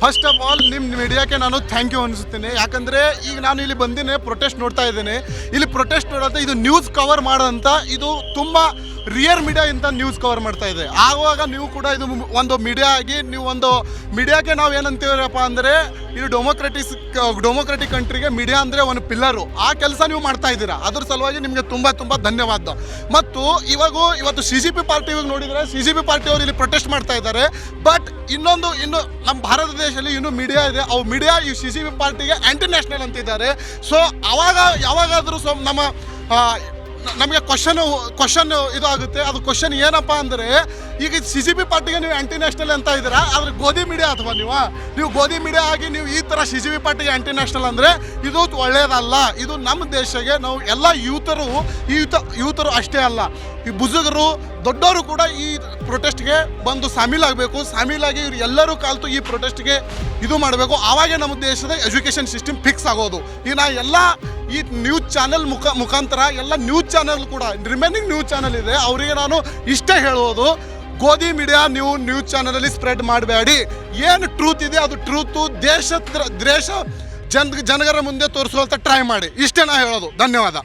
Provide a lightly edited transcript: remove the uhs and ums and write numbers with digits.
First of all ನಿಮ್ಮ ಮೀಡಿಯಾಕ್ಕೆ ನಾನು thank you ಅನಿಸುತ್ತೇನೆ. ಯಾಕಂದರೆ ಈಗ ನಾನು ಇಲ್ಲಿ ಬಂದಿನಿ, ಪ್ರೊಟೆಸ್ಟ್ ನೋಡ್ತಾ ಇದ್ದೇನೆ. ಇಲ್ಲಿ ಪ್ರೊಟೆಸ್ಟ್ ನೋಡೋದು ಇದು ನ್ಯೂಸ್ ಕವರ್ ಮಾಡೋಂಥ ಇದು ತುಂಬ ರಿಯರ್ ಮೀಡಿಯಾ ಇಂಥ ನ್ಯೂಸ್ ಕವರ್ ಮಾಡ್ತಾ ಇದೆ. ಆವಾಗ ನೀವು ಕೂಡ ಇದು ಒಂದು ಮೀಡಿಯಾ ಆಗಿ ನೀವು ಒಂದು ಮೀಡಿಯಾಕ್ಕೆ ನಾವು ಏನಂತೀವಪ್ಪ ಅಂದರೆ ಇದು ಡೆಮೋಕ್ರೆಟಿಕ್ ಕಂಟ್ರಿಗೆ ಮೀಡಿಯಾ ಅಂದರೆ ಒಂದು ಪಿಲ್ಲರು. ಆ ಕೆಲಸ ನೀವು ಮಾಡ್ತಾ ಇದ್ದೀರಾ, ಅದ್ರ ಸಲುವಾಗಿ ನಿಮಗೆ ತುಂಬ ಧನ್ಯವಾದ. ಮತ್ತು ಇವತ್ತು CGP ಪಾರ್ಟಿ ನೋಡಿದರೆ CGP ಪಾರ್ಟಿಯವರು ಇಲ್ಲಿ ಪ್ರೊಟೆಸ್ಟ್ ಮಾಡ್ತಾ ಇದ್ದಾರೆ. ಬಟ್ ಇನ್ನು ನಮ್ಮ ಭಾರತ ದೇಶದಲ್ಲಿ ಇನ್ನೂ ಮೀಡಿಯಾ ಇದೆ, ಅವು ಮೀಡಿಯಾ ಈ CGP ಪಾರ್ಟಿಗೆ ಆ್ಯಂಟಿ ನ್ಯಾಷನಲ್ ಅಂತಿದ್ದಾರೆ. ಸೊ ಯಾವಾಗಾದರೂ ನಮಗೆ ಕ್ವಶನ್ ಇದು ಆಗುತ್ತೆ. ಅದು ಕ್ವಶನ್ ಏನಪ್ಪ ಅಂದರೆ ಈಗ CGP ಪಾರ್ಟಿಗೆ ನೀವು ಆ್ಯಂಟಿ ನ್ಯಾಷನಲ್ ಅಂತ ಇದ್ದೀರಾ, ಆದರೆ ಗೋಧಿ ಮೀಡಿಯಾ ಅಥವಾ ನೀವು ಗೋಧಿ ಮೀಡಿಯಾ ಆಗಿ ನೀವು ಈ ಥರ CGP ಪಾರ್ಟಿಗೆ ಆ್ಯಂಟಿ ನ್ಯಾಷನಲ್ ಅಂದರೆ ಇದು ಒಳ್ಳೆಯದಲ್ಲ. ಇದು ನಮ್ಮ ದೇಶಕ್ಕೆ ನಾವು ಎಲ್ಲ ಯೂತರು ಅಷ್ಟೇ ಅಲ್ಲ, ಈ ಬುಜುಗರು ದೊಡ್ಡವರು ಕೂಡ ಈ ಪ್ರೊಟೆಸ್ಟ್ಗೆ ಬಂದು ಸಾಮೀಲಾಗಿ ಇವ್ರು ಎಲ್ಲರೂ ಕಲಿತು ಈ ಪ್ರೊಟೆಸ್ಟ್ಗೆ ಇದು ಮಾಡಬೇಕು. ಆವಾಗೇ ನಮ್ಮ ದೇಶದ ಎಜುಕೇಷನ್ ಸಿಸ್ಟಮ್ ಫಿಕ್ಸ್ ಆಗೋದು. ಈಗ ನಾ ಎಲ್ಲ ಈ ನ್ಯೂಸ್ ಚಾನೆಲ್ ಮುಖಾಂತರ ಎಲ್ಲ ನ್ಯೂಸ್ ಚಾನೆಲ್ ಕೂಡ ರಿಮೈನಿಂಗ್ ನ್ಯೂಸ್ ಚಾನೆಲ್ ಇದೆ, ಅವರಿಗೆ ನಾನು ಇಷ್ಟೇ ಹೇಳೋದು, ಗೋಧಿ ಮೀಡಿಯಾ ನೀವು ನ್ಯೂಸ್ ಚಾನಲಲ್ಲಿ ಸ್ಪ್ರೆಡ್ ಮಾಡಬೇಡಿ. ಏನು ಟ್ರೂತ್ ಇದೆ ಅದು ಟ್ರೂತು ದೇಶ ಜನಗರ ಮುಂದೆ ತೋರಿಸುವಂಥ ಟ್ರೈ ಮಾಡಿ. ಇಷ್ಟೇ ನಾ ಹೇಳೋದು. ಧನ್ಯವಾದ.